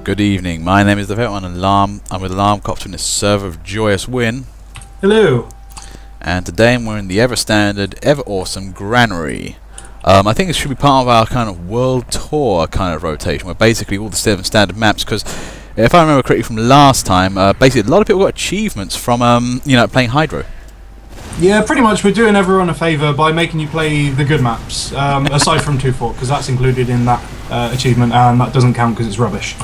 Good evening. My name is the Vet One Alarm. I'm with Alarm Copter in the server of Joyous Win. Hello. And today we're in the ever standard, ever awesome Granary. I think this should be part of our kind of world tour kind of rotation, where basically all the 7 standard maps, because if I remember correctly from last time, basically a lot of people got achievements from playing Hydro. Yeah, pretty much we're doing everyone a favour by making you play the good maps, aside from 2-4, because that's included in that achievement, and that doesn't count because it's rubbish.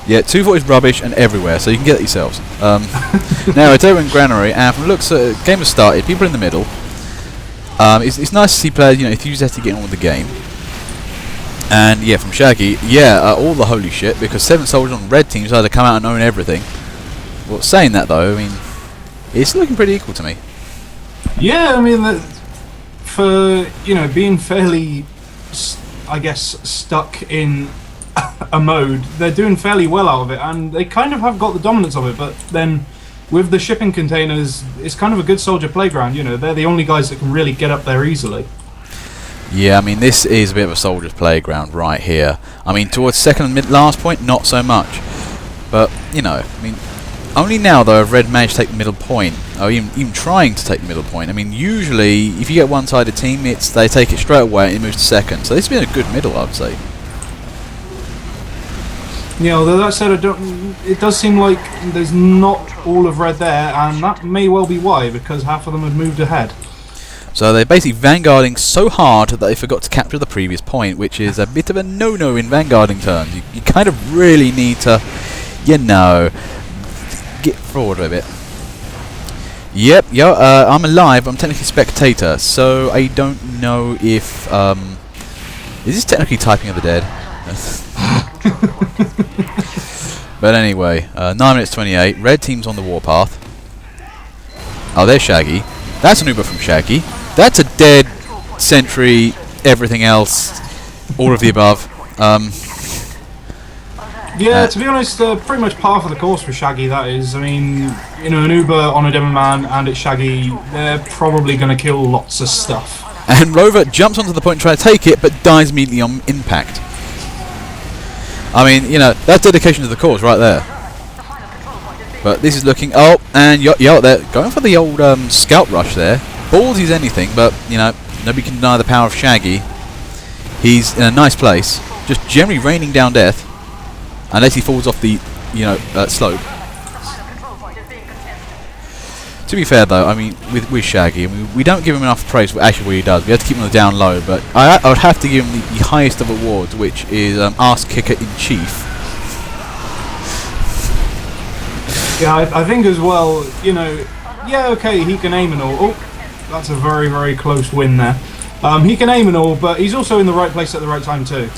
Yeah, 2-4 is rubbish and everywhere, so you can get it yourselves. Now, it's over in Granary, and from the looks, the game has started, people are in the middle. It's nice to see players, enthusiastic getting on with the game. And yeah, from Shaggy, all the holy shit, because 7 soldiers on red teams either come out and own everything. Well, saying that though, I mean, it's looking pretty equal to me. Yeah, I mean, for, being fairly, I guess, stuck in a mode, they're doing fairly well out of it, and they kind of have got the dominance of it, but then with the shipping containers, it's kind of a good soldier playground, they're the only guys that can really get up there easily. Yeah, I mean, this is a bit of a soldier's playground right here. I mean, towards second and mid-last point, not so much. But, only now, though, have Red managed to take the middle point, or even trying to take the middle point. I mean, usually, if you get one-sided team, they take it straight away and it moves to second. So this has been a good middle, I would say. Yeah, although that said, it does seem like there's not all of Red there, and that may well be why, because half of them have moved ahead. So they're basically vanguarding so hard that they forgot to capture the previous point, which is a bit of a no-no in vanguarding terms. You kind of really need to, get forward a bit. Yep, I'm alive, I'm technically spectator, so I don't know if, is this technically typing of the dead? But anyway, 9 minutes 28, red team's on the warpath. Oh, there's Shaggy. That's an Uber from Shaggy. That's a dead sentry, everything else, all of the above. Yeah, to be honest, pretty much par for the course for Shaggy, that is. I mean, an Uber on a demo man and it's Shaggy, they're probably going to kill lots of stuff. And Rover jumps onto the point and tries to take it, but dies immediately on impact. I mean, that's dedication to the cause right there. But this is looking... Oh, and they're going for the old scalp rush there. Ballsy as anything, but, nobody can deny the power of Shaggy. He's in a nice place, just generally raining down death, unless he falls off the, slope. To be fair, though, I mean, with Shaggy, we don't give him enough praise for actually what he does. We have to keep him on the down low, but I would have to give him the highest of awards, which is Ass Kicker in Chief. Yeah, I think as well, okay, he can aim and all. Oh, that's a very, very close win there. He can aim and all, but he's also in the right place at the right time too.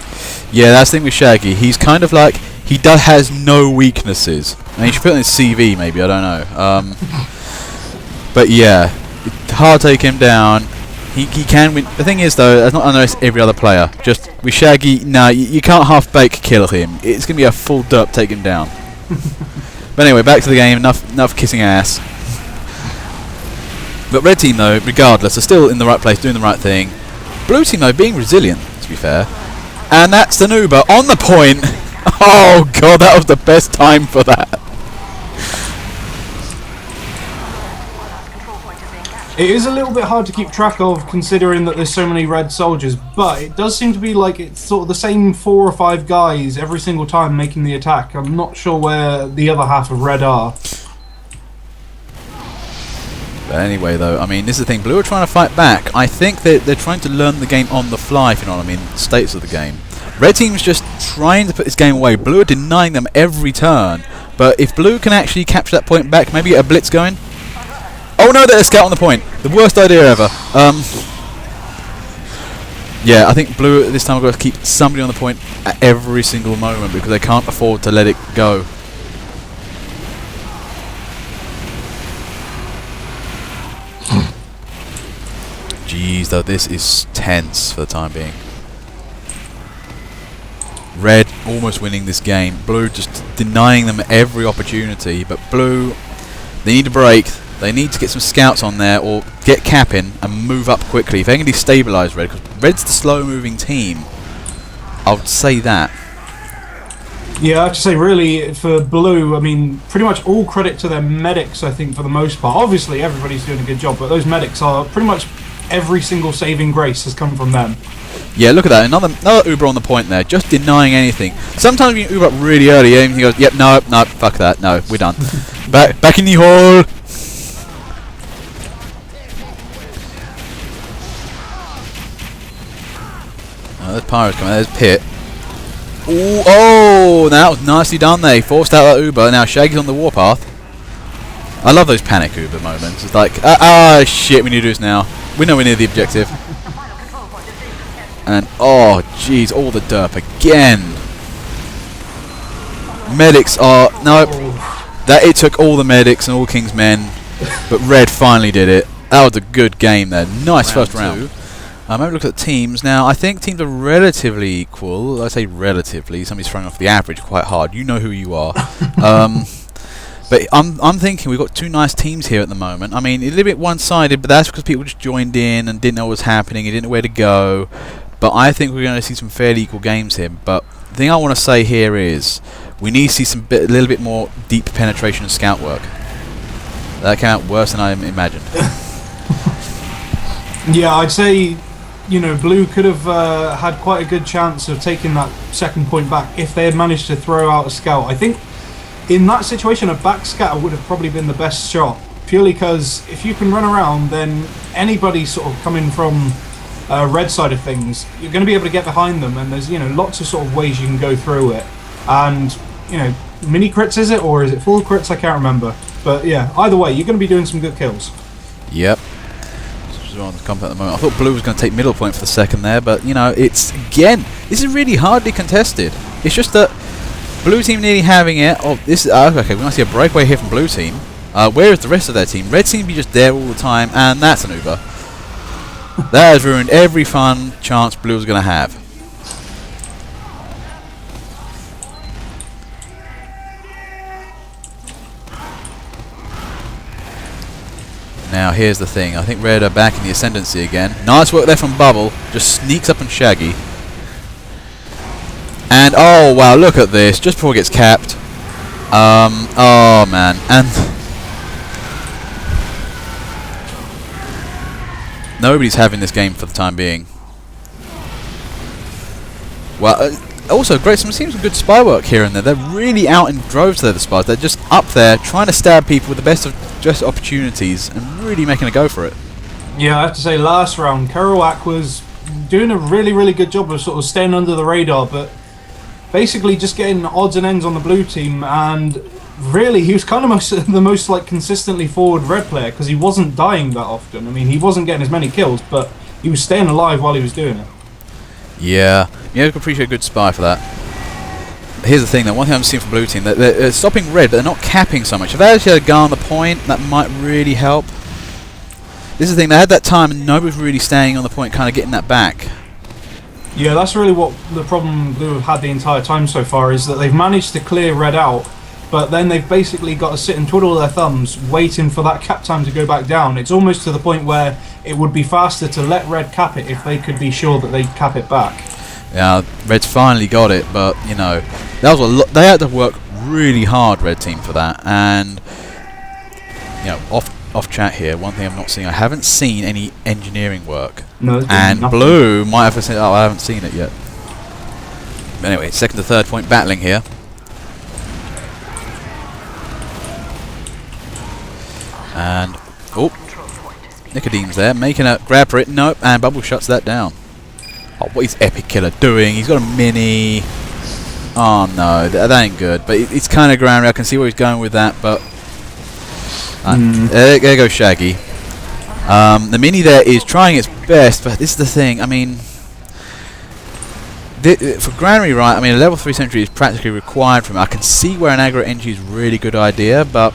Yeah, that's the thing with Shaggy. He's kind of like, has no weaknesses. I mean, you should put it in his CV, maybe, I don't know. But yeah, it's hard to take him down. He can win. The thing is, though, that's not underestimate every other player. Just with Shaggy, no, you can't half-bake kill him. It's going to be a full derp take him down. But anyway, back to the game. Enough kissing ass. But red team, though, regardless, are still in the right place, doing the right thing. Blue team, though, being resilient, to be fair. And that's the Nuba on the point. Oh god, that was the best time for that. It is a little bit hard to keep track of, considering that there's so many red soldiers, but it does seem to be like it's sort of the same 4 or 5 guys every single time making the attack. I'm not sure where the other half of red are. But anyway, though, I mean, this is the thing. Blue are trying to fight back. I think they're trying to learn the game on the fly, if you know what I mean, states of the game. Red team's just trying to put this game away. Blue are denying them every turn. But if Blue can actually capture that point back, maybe get a blitz going. Oh no, they're a scout on the point. The worst idea ever. Yeah, I think Blue at this time have got to keep somebody on the point at every single moment because they can't afford to let it go. Jeez, though, this is tense for the time being. Red almost winning this game. Blue just denying them every opportunity. But Blue, they need a break. They need to get some scouts on there or get capping and move up quickly. If they can destabilise Red, because Red's the slow-moving team, I would say that. Yeah, I have to say, really, for Blue, I mean, pretty much all credit to their medics, I think, for the most part. Obviously, everybody's doing a good job, but those medics are pretty much every single saving grace has come from them. Yeah, look at that. Another Uber on the point there, just denying anything. Sometimes you Uber up really early and he goes, yep, no, fuck that, no, we're done. back in the hole. Oh, there's Pyro's coming, there's Pit. Ooh, oh, that was nicely done there. He forced out that Uber, now Shaggy's on the warpath. I love those panic Uber moments. It's like, shit, we need to do this now. We're nowhere near the objective. And, oh, jeez, all the derp again. Medics are... Nope. It took all the medics and all King's men, but Red finally did it. That was a good game there. Nice first round. Maybe look at the teams. Now, I think teams are relatively equal. I say relatively. Somebody's throwing off the average quite hard. You know who you are. But I'm thinking we've got two nice teams here at the moment. I mean, a little bit one-sided, but that's because people just joined in and didn't know what was happening and didn't know where to go. But I think we're going to see some fairly equal games here. But the thing I want to say here is we need to see a little bit more deep penetration and scout work. That came out worse than I imagined. Yeah, I'd say, you know, Blue could have had quite a good chance of taking that second point back if they had managed to throw out a scout. I think in that situation, a back scatter would have probably been the best shot, purely because if you can run around, then anybody sort of coming from red side of things, you're going to be able to get behind them, and there's, you know, lots of sort of ways you can go through it. And, you know, mini crits is it, or is it full crits? I can't remember. But yeah, either way, you're going to be doing some good kills. Yep. On the comp at the moment. I thought Blue was going to take middle point for the second there, but you know, it's again, this is really hardly contested. It's just that Blue team nearly having it. Oh, this is okay. We might see a breakaway here from Blue team. Where is the rest of their team? Red seem to be just there all the time, and that's an Uber. That has ruined every fun chance Blue was going to have. Now here's the thing, I think Red are back in the ascendancy again. Nice work there from Bubble, just sneaks up on Shaggy. And oh wow, look at this, just before it gets capped. Oh man, and nobody's having this game for the time being. Well, also great, some seems some good spy work here and there. They're really out in droves there, the spies. They're just up there trying to stab people with the best of just opportunities and really making a go for it. Yeah, I have to say, last round, Kerouac was doing a really, really good job of sort of staying under the radar, but basically just getting odds and ends on the Blue team, and really he was kind of the most like consistently forward Red player because he wasn't dying that often. I mean, he wasn't getting as many kills, but he was staying alive while he was doing it. Yeah, I can appreciate a good spy for that. Here's the thing, though, one thing I'm seeing from Blue team, they're stopping Red, but they're not capping so much. If they actually had a guy on the point, that might really help. This is the thing, they had that time and nobody was really staying on the point, kind of getting that back. Yeah, that's really what the problem Blue have had the entire time so far, is that they've managed to clear Red out, but then they've basically got to sit and twiddle their thumbs waiting for that cap time to go back down. It's almost to the point where it would be faster to let Red cap it if they could be sure that they'd cap it back. Yeah, Red's finally got it, but you know, that was a lot. They had to work really hard, Red team, for that. And you know, off chat here, one thing I'm not seeing, I haven't seen any engineering work. No, and nothing. Blue might have said, oh, I haven't seen it yet. But anyway, second to third point battling here. And oh, Nicodeme's there, making a grab for it. Nope, and Bubble shuts that down. Oh, what is Epic Killer doing? He's got a mini. Oh no, that ain't good. But it's kind of Granary. I can see where he's going with that. But there goes Shaggy. The mini there is trying its best, but this is the thing. I mean, for Granary, right? I mean, a level 3 sentry is practically required from him. I can see where an aggro NG is a really good idea, but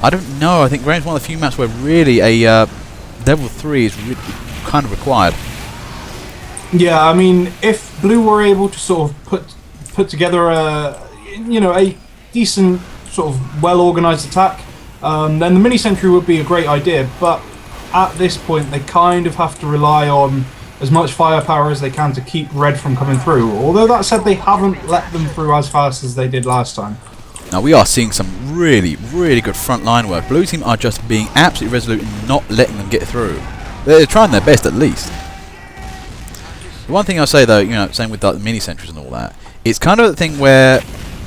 I don't know. I think Granary's one of the few maps where really a level 3 is really kind of required. Yeah, I mean, if Blue were able to sort of put together a decent sort of well-organized attack, then the mini sentry would be a great idea. But at this point, they kind of have to rely on as much firepower as they can to keep red from coming through. Although that said, they haven't let them through as fast as they did last time. Now we are seeing some really, really good front line work. Blue team are just being absolutely resolute in not letting them get through. They're trying their best at least. The one thing I'll say though, you know, same with like, the mini sentries and all that, it's kind of the thing where,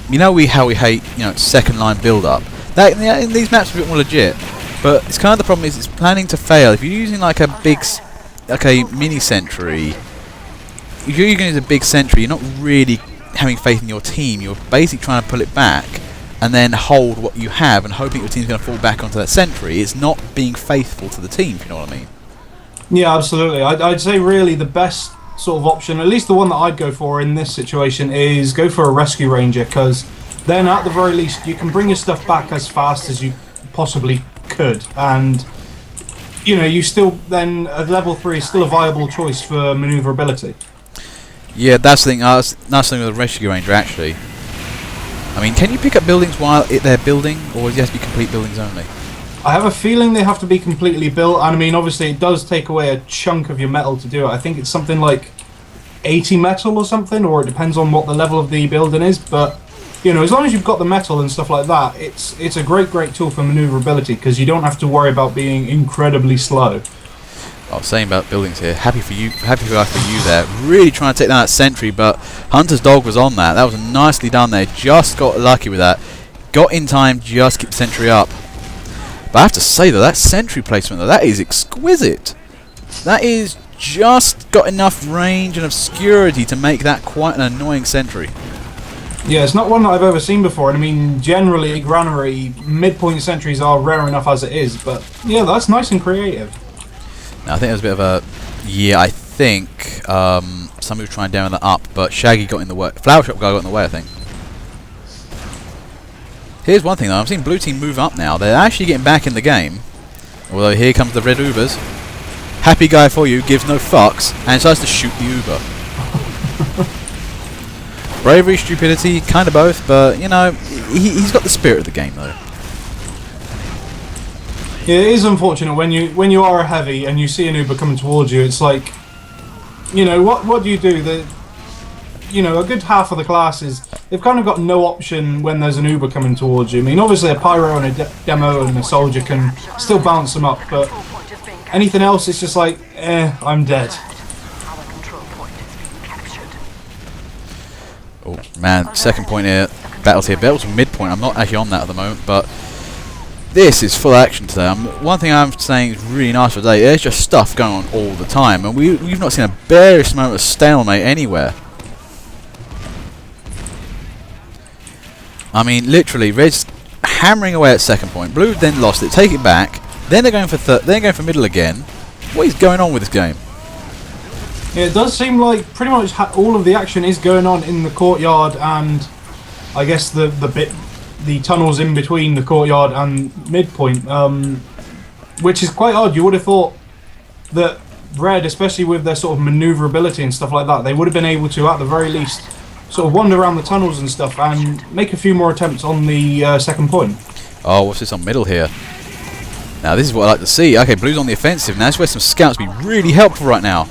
you know, how we hate, you know, second line build up. That in these maps are a bit more legit, but it's kind of the problem is it's planning to fail. If you're using like a mini sentry, if you're going to use a big sentry, you're not really having faith in your team. You're basically trying to pull it back and then hold what you have and hoping your team's going to fall back onto that sentry. It's not being faithful to the team, if you know what I mean. Yeah, absolutely. I'd say really the best sort of option, at least the one that I'd go for in this situation, is go for a rescue ranger, because then at the very least you can bring your stuff back as fast as you possibly could, and you know, you still then at level 3 is still a viable choice for maneuverability. Yeah, that's the thing. That's the thing with the rescue ranger actually. I mean, can you pick up buildings while they're building, or does it have to be complete buildings only? I have a feeling they have to be completely built, and I mean, obviously it does take away a chunk of your metal to do it. I think it's something like 80 metal or something, or it depends on what the level of the building is, but you know, as long as you've got the metal and stuff like that, it's a great tool for maneuverability, because you don't have to worry about being incredibly slow. I was saying about buildings here. Happy for you there. Really trying to take down that sentry, but Hunter's dog was on that. That was nicely done there. Just got lucky with that. Got in time, just keep the sentry up. But I have to say though, that sentry placement though, that is exquisite. That is just got enough range and obscurity to make that quite an annoying sentry. Yeah, it's not one that I've ever seen before, and I mean, generally, Granary midpoint sentries are rare enough as it is, but yeah, that's nice and creative. Now, I think there's a bit of a... Yeah, I think somebody was trying down that up, but Shaggy got in the way. Flower Shop guy got in the way, I think. Here's one thing, though. I'm seeing Blue Team move up now. They're actually getting back in the game. Although, here comes the red Ubers. Happy guy for you, gives no fucks, and decides to shoot the Uber. Bravery, stupidity, kind of both, but, you know, he's got the spirit of the game, though. Yeah, it is unfortunate when you are a heavy and you see an Uber coming towards you. It's like, you know, what do you do? You know, a good half of the classes, they've kind of got no option when there's an Uber coming towards you. I mean, obviously a pyro and a demo and a soldier can still bounce them up, but anything else, it's just like, I'm dead. Oh man, second point here. Battles here. Battles midpoint. I'm not actually on that at the moment, but this is full action today. One thing I'm saying is really nice for today. There's just stuff going on all the time, and we've not seen a barest moment of stalemate anywhere. I mean, literally, Red's hammering away at second point. Blue then lost it, take it back. Then they're going for middle again. What is going on with this game? Yeah, it does seem like pretty much all of the action is going on in the courtyard, and I guess the tunnels in between the courtyard and midpoint, which is quite odd. You would have thought that Red, especially with their sort of maneuverability and stuff like that, they would have been able to, at the very least, sort of wander around the tunnels and stuff and make a few more attempts on the second point. Oh, what's this on middle here? Now this is what I like to see. Okay, Blue's on the offensive. Now this is where some scouts would be really helpful right now.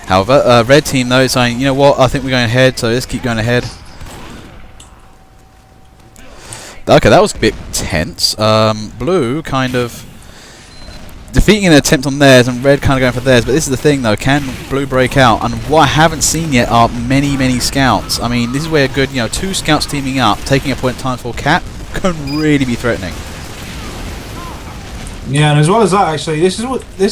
However, Red team though is saying, you know what, I think we're going ahead, so let's keep going ahead. Okay, that was a bit tense. Blue kind of defeating an attempt on theirs, and Red kind of going for theirs. But this is the thing, though: can Blue break out? And what I haven't seen yet are many scouts. I mean, this is where a good, 2 scouts teaming up, taking a point times 4 cap, can really be threatening. Yeah, and as well as that, actually, this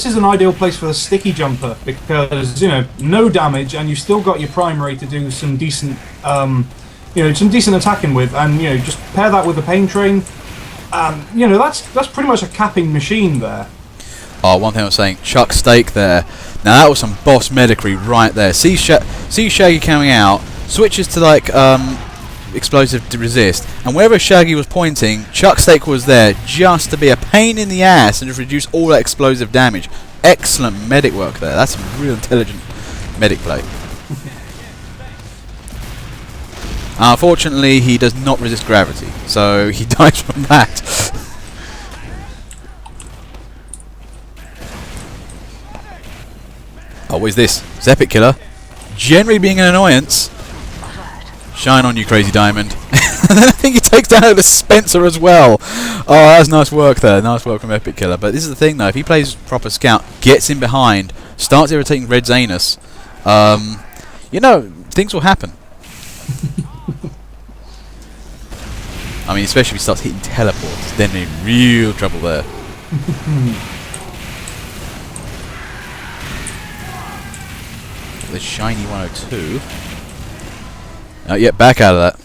is an ideal place for the sticky jumper, because no damage, and you've still got your primary to do some decent. Some decent attacking with, and just pair that with the pain train, that's pretty much a capping machine there. Oh, one thing I was saying, Chuck Steak there. Now that was some boss medicry right there. See Shaggy coming out, switches to like explosive to resist, and wherever Shaggy was pointing, Chuck Steak was there just to be a pain in the ass and just reduce all that explosive damage. Excellent medic work there. That's some real intelligent medic play. Unfortunately, he does not resist gravity, so he dies from that. Oh, what is this? It's Epic Killer. Generally being an annoyance. Shine on, you crazy diamond. I think he takes down the Spencer as well. Oh, that was nice work there. Nice work from Epic Killer. But this is the thing, though. If he plays proper scout, gets in behind, starts irritating Red's anus, you know, things will happen. I mean, especially if he starts hitting teleports, then they're in real trouble there. The shiny 102. Oh, yeah, back out of that.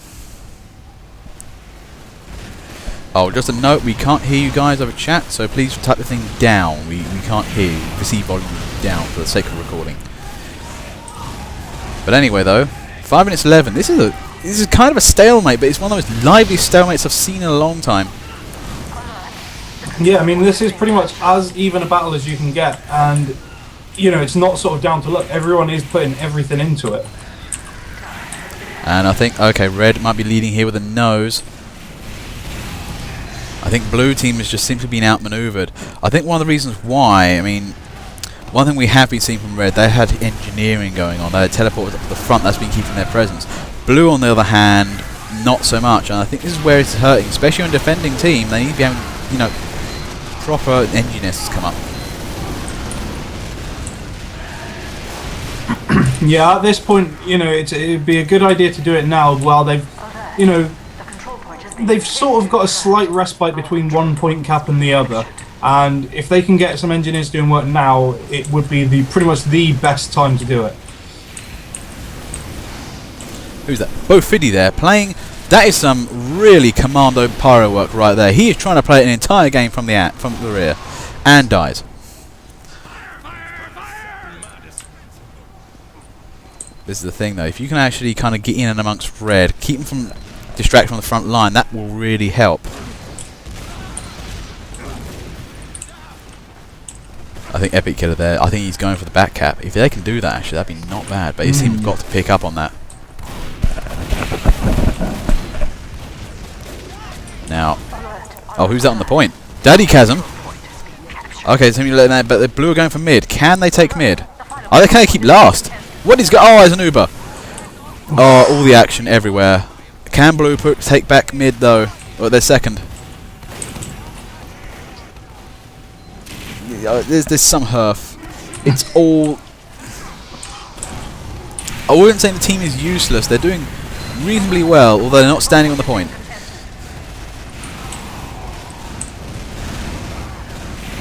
Oh, just a note, we can't hear you guys over chat, so please type the thing down. We can't hear you. Receive volume down for the sake of recording. But anyway, though, 5 minutes 11. This is kind of a stalemate, but it's one of the most liveliest stalemates I've seen in a long time. Yeah, I mean, this is pretty much as even a battle as you can get, and you know, it's not sort of down to luck. Everyone is putting everything into it. And I think, okay, Red might be leading here with a nose. I think Blue team has just simply been outmaneuvered. I think one of the reasons why, I mean, one thing we have been seeing from Red, they had engineering going on. They had teleporters up to the front, that's been keeping their presence. Blue, on the other hand, not so much. And I think this is where it's hurting, especially on a defending team. They need to be having, you know, proper engineers come up. Yeah, at this point, you know, it'd be a good idea to do it now while they've, you know, they've sort of got a slight respite between one point cap and the other. And if they can get some engineers doing work now, it would be pretty much the best time to do it. Who's that? Bo Fiddy there playing. That is some really commando pyro work right there. He is trying to play an entire game from the rear, and dies. This is the thing, though. If you can actually kind of get in and amongst Red, keep them from distract from the front line, that will really help. I think Epic Killer there. I think he's going for the back cap. If they can do that, actually, that'd be not bad. But his team's got to pick up on that. Now, oh, who's that on the point? Daddy Chasm. Okay, so but the Blue are going for mid. Can they take mid? Oh, they can't keep last. What is oh, there's an Uber. Oh, all the action everywhere. Can Blue take back mid though? Or they're second. There's some herf. It's all. I wouldn't say the team is useless. They're doing reasonably well, although they're not standing on the point.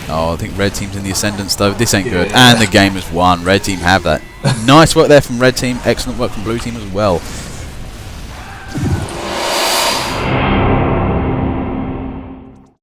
Oh, I think Red team's in the ascendance though. This ain't good. And the game is won. Red team have that. Nice work there from Red team. Excellent work from Blue team as well.